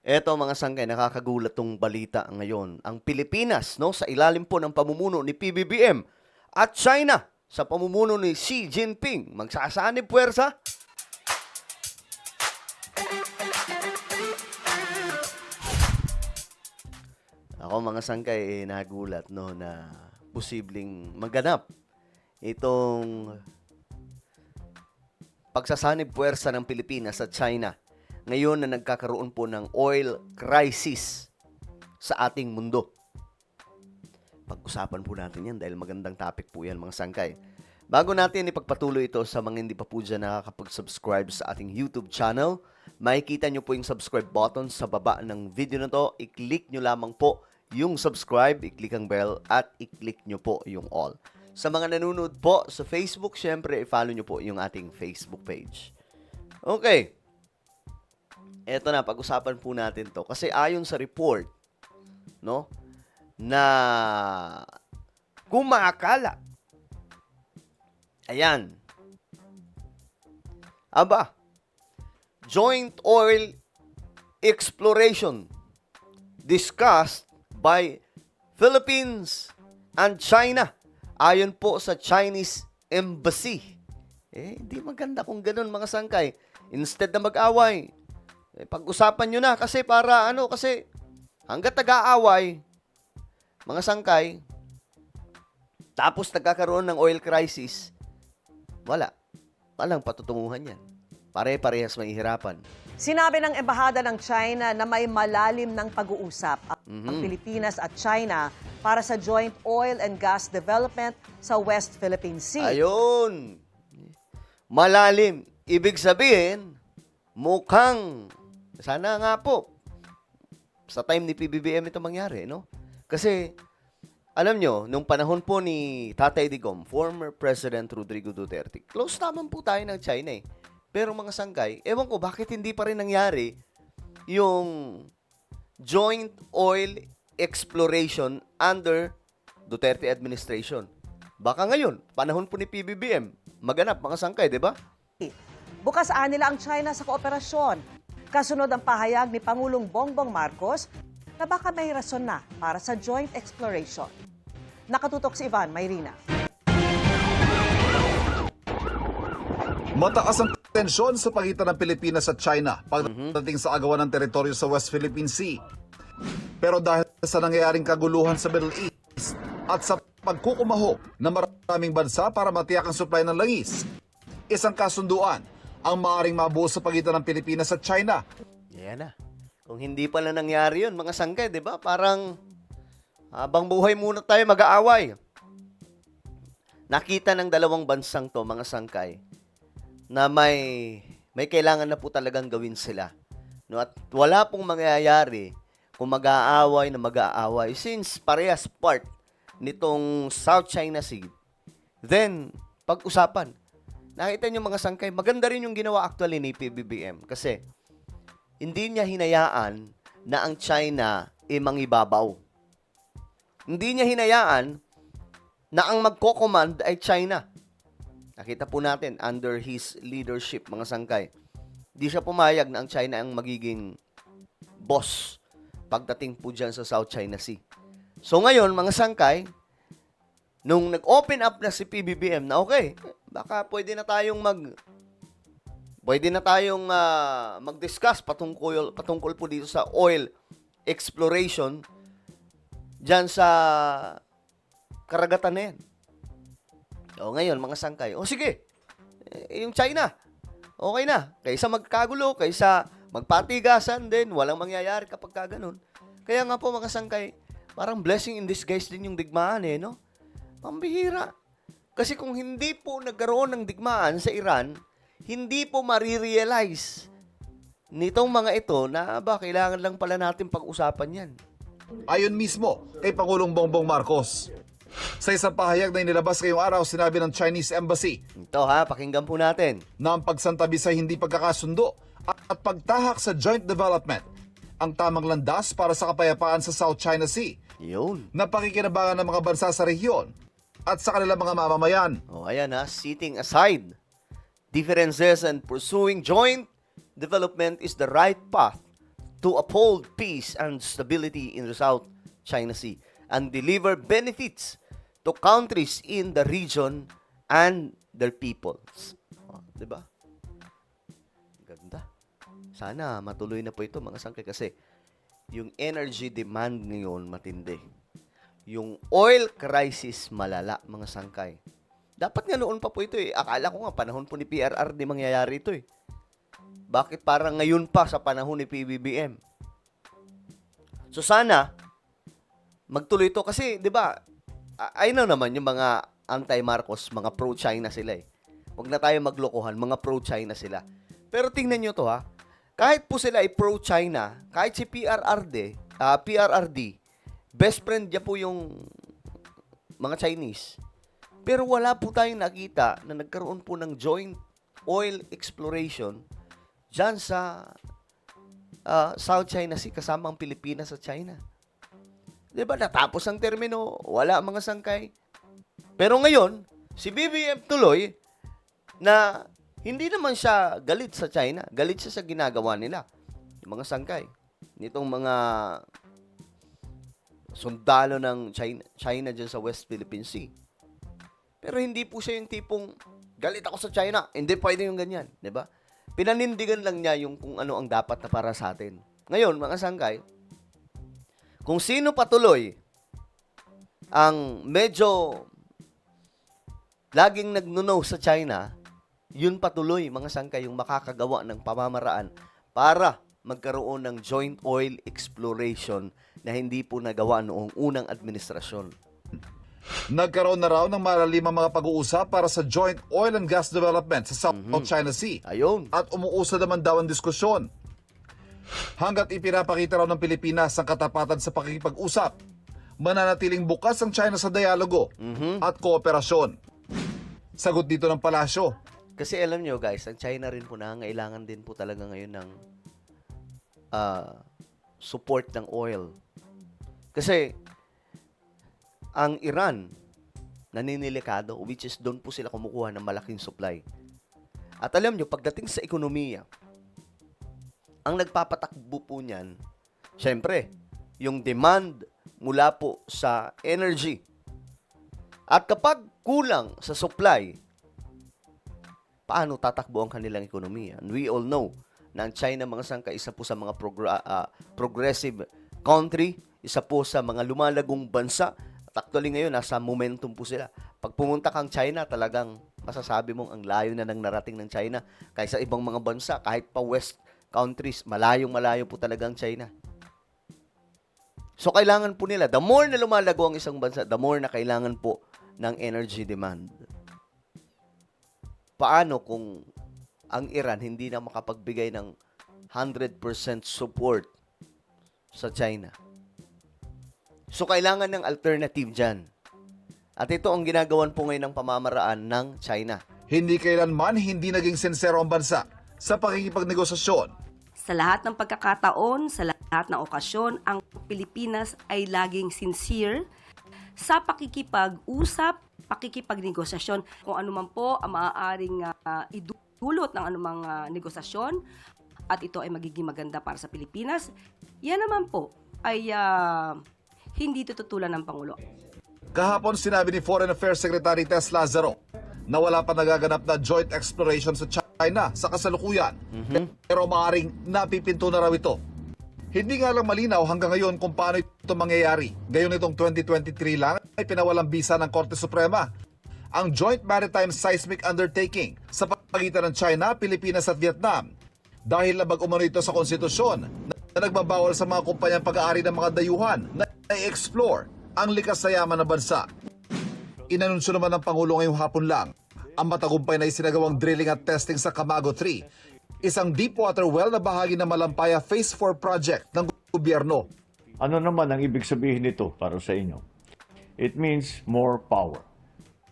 Eto mga sangkay, nakakagulat tong balita ngayon. Ang Pilipinas, no, sa ilalim po ng pamumuno ni PBBM at China sa pamumuno ni Xi Jinping, magsasanib puwersa. Ako mga sangkay, nagulat no na posibleng maganap itong pagsasanib puwersa ng Pilipinas at China ngayon na nagkakaroon po ng oil crisis sa ating mundo. Pag-usapan po natin yan dahil magandang topic po yan mga sangkay. Bago natin ipagpatuloy ito sa mga hindi pa po dyan nakakapag-subscribe sa ating YouTube channel, makikita nyo po yung subscribe button sa baba ng video na to. I-click nyo lamang po yung subscribe, i-click ang bell, at i-click nyo po yung all. Sa mga nanonood po sa Facebook, syempre, i-follow nyo po yung ating Facebook page. Okay. Eto na, pag-usapan po natin to. Kasi ayon sa report, no, na kumakala. Ayan. Aba, joint oil exploration discussed by Philippines and China. Ayon po sa Chinese Embassy. Hindi maganda kung ganun mga sangkay. Instead na mag-away, pag-usapan nyo na kasi para kasi hanggat nag-aaway, mga sangkay, tapos nagkakaroon ng oil crisis, walang patutunguhan yan. Pare-parehas mahihirapan. Sinabi ng Embahada ng China na may malalim ng pag-uusap ang Pilipinas at China para sa joint oil and gas development sa West Philippine Sea. Ayun. Malalim. Ibig sabihin, mukhang, sana nga po, sa time ni PBBM ito mangyari, no? Kasi, alam nyo, nung panahon po ni Tatay Digong, former President Rodrigo Duterte, close naman po tayo ng China eh. Pero mga sangkay, ewan ko bakit hindi pa rin nangyari yung joint oil exploration under Duterte administration. Baka ngayon, panahon po ni PBBM, maganap mga sangkay, di ba? Bukas nila ang China sa kooperasyon. Kasunod ang pahayag ni Pangulong Bongbong Marcos na baka may rason na para sa joint exploration. Nakatutok si Ivan Mayrina. Mataas ang tensyon sa pagitan ng Pilipinas at China pagdating sa agawan ng teritoryo sa West Philippine Sea. Pero dahil sa nangyayaring kaguluhan sa Middle East at sa pagkukumaho ng maraming bansa para matiyak ang supply ng langis, isang kasunduan ang maaaring mabuo sa pagitan ng Pilipinas at China. Yan na. Kung hindi pala nangyari yun, mga sangkay, di ba? Parang habang buhay muna tayo mag-aaway. Nakita ng dalawang bansang to, mga sangkay, na may kailangan na po talagang gawin sila. No? At wala pong mangyayari kung mag-aaway na mag-aaway since parehas part nitong South China Sea. Then, pag-usapan. Nakita niyo mga sangkay, maganda rin yung ginawa actually ni PBBM kasi hindi niya hinayaan na ang China mangibabaw. Hindi niya hinayaan na ang magko-command ay China. Nakita po natin, under his leadership, mga sangkay, di siya pumayag na ang China ang magiging boss pagdating po dyan sa South China Sea. So ngayon, mga sangkay, nung nag-open up na si PBBM na okay, baka pwede na tayong mag-discuss patungkol po dito sa oil exploration dyan sa karagatan na yan. O ngayon, mga sangkay, sige, yung China, okay na. Kaysa magkagulo, kaysa magpatigasan din, walang mangyayari kapag kaganon. Kaya nga po, mga sangkay, parang blessing in disguise din yung digmaan no? Pambihira. Kasi kung hindi po nagkaroon ng digmaan sa Iran, hindi po marirealize nitong mga ito na kailangan lang pala natin pag-usapan yan. Ayon mismo kay Pangulong Bongbong Marcos. Sa isang pahayag na inilabas ngayong araw, sinabi ng Chinese Embassy Ito pakinggan po natin. na ang pagsantabi sa hindi pagkakasundo at pagtahak sa joint development ang tamang landas para sa kapayapaan sa South China Sea Yun. na pakikinabangan ng mga bansa sa rehiyon at sa kanilang mga mamamayan. Ayan setting aside differences and pursuing joint development is the right path to uphold peace and stability in the South China Sea and deliver benefits to countries in the region and their peoples. Oh, 'di ba? Ganda. Sana matuloy na po ito mga sangkay kasi yung energy demand ngayon matindi. Yung oil crisis malala mga sangkay. Dapat nga noon pa po ito eh. Akala ko nga panahon po ni PRRD mangyayari ito eh. Bakit parang ngayon pa sa panahon ni PBBM? So sana magtuloy ito kasi 'di ba? I know naman yung mga anti-Marcos, mga pro-China sila eh. Huwag na tayo maglokohan, mga pro-China sila. Pero tingnan nyo to ha. Kahit po sila ay pro-China, kahit si PRRD, best friend niya po yung mga Chinese. Pero wala po tayong nakita na nagkaroon po ng joint oil exploration dyan sa South China Sea kasama ang Pilipinas at China. Diba? Natapos ang termino, wala mga sangkay. Pero ngayon, si BBM tuloy na hindi naman siya galit sa China, galit siya sa ginagawa nila. Yung mga sangkay. Nitong mga sundalo ng China dyan sa West Philippine Sea. Pero hindi po siya yung tipong galit ako sa China. Hindi pwede yung ganyan, 'di ba? Pinanindigan lang niya yung kung ano ang dapat na para sa atin. Ngayon, mga sangkay, kung sino patuloy ang medyo laging nagnuno sa China, yun patuloy, mga sangkay, yung makakagawa ng pamamaraan para magkaroon ng joint oil exploration na hindi po nagawa noong unang administrasyon. Nagkaroon na raw ng malalimang mga pag-uusap para sa joint oil and gas development sa South China Sea. Ayun. At umuusad naman daw ang diskusyon. Hanggat ipinapakita raw ng Pilipinas ang katapatan sa pakikipag-usap, mananatiling bukas ang China sa dialogo at kooperasyon. Sagot dito ng palasyo. Kasi alam nyo guys, ang China rin po nangangailangan din po talaga ngayon ng support ng oil. Kasi ang Iran naninilikado, which is doon po sila kumukuha ng malaking supply. At alam nyo, pagdating sa ekonomiya, ang nagpapatakbo po niyan, syempre, yung demand mula po sa energy. At kapag kulang sa supply, paano tatakbo ang kanilang ekonomiya? And we all know na ang China, mga sangka, isa po sa mga progressive country, isa po sa mga lumalagong bansa. At actually ngayon, nasa momentum po sila. Pag pumunta kang China, talagang masasabi mong ang layo na nang narating ng China kaysa ibang mga bansa, kahit pa West countries, malayong-malayo po talagang China. So, kailangan po nila, the more na lumalago ang isang bansa, the more na kailangan po ng energy demand. Paano kung ang Iran hindi na makapagbigay ng 100% support sa China? So, kailangan ng alternative dyan. At ito ang ginagawan po ngayon ng pamamaraan ng China. Hindi kailanman hindi naging sincero ang bansa sa pakikipagnegosasyon. Sa lahat ng pagkakataon, sa lahat ng okasyon, ang Pilipinas ay laging sincere sa pakikipag-usap, pakikipagnegosasyon. Kung ano man po ang maaaring idulot ng anumang negosasyon at ito ay magiging maganda para sa Pilipinas, yan naman po ay hindi tututulan ng Pangulo. Kahapon sinabi ni Foreign Affairs Secretary Tess Lazaro na wala pa nagaganap na joint exploration sa China sa kasalukuyan. Pero maaaring napipinto na raw ito. Hindi nga lang malinaw hanggang ngayon kung paano ito mangyayari. Gayon itong 2023 lang ay pinawalang bisa ng Korte Suprema ang Joint Maritime Seismic Undertaking sa pagitan ng China, Pilipinas at Vietnam dahil labag umano ito sa konstitusyon na nagbabawal sa mga kumpanyang pag-aari ng mga dayuhan na i-explore ang likas na yaman ng bansa. Inanunsyo naman ng Pangulo ngayong hapon lang ang matagumpay na isinagawang drilling at testing sa Camago 3, isang deep water well na bahagi ng Malampaya Phase 4 project ng gobyerno. Ano naman ang ibig sabihin nito para sa inyo? It means more power,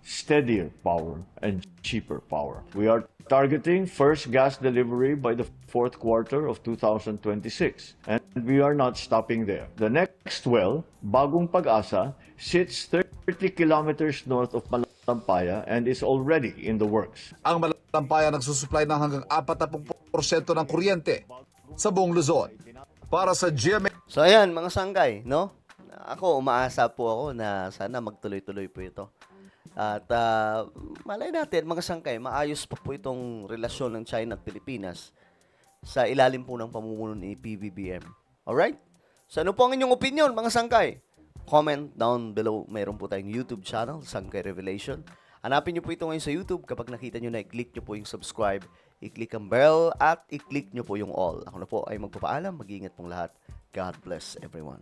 steadier power, and cheaper power. We are targeting first gas delivery by the fourth quarter of 2026. And we are not stopping there. The next well, Bagong Pag-asa, sits 30 kilometers north of Malampaya and is already in the works. Ang Malampaya nagsusupply ng hanggang 40% ng kuryente sa buong Luzon. Para sa GMA So ayan mga sangkay, no? Ako umaasa po ako na sana magtuloy-tuloy po ito. At malay natin mga sangkay, maayos pa po itong relasyon ng China at Pilipinas sa ilalim po ng pamumuno ni PBBM. Alright? So ano po ang inyong opinion mga sangkay? Comment down below. Mayroon po tayong YouTube channel, Sangkay Revelation. Hanapin nyo po ito ngayon sa YouTube. Kapag nakita nyo na, i-click nyo po yung subscribe, i-click ang bell, at i-click nyo po yung all. Ako na po ay magpapaalam. Mag-iingat pong lahat. God bless everyone.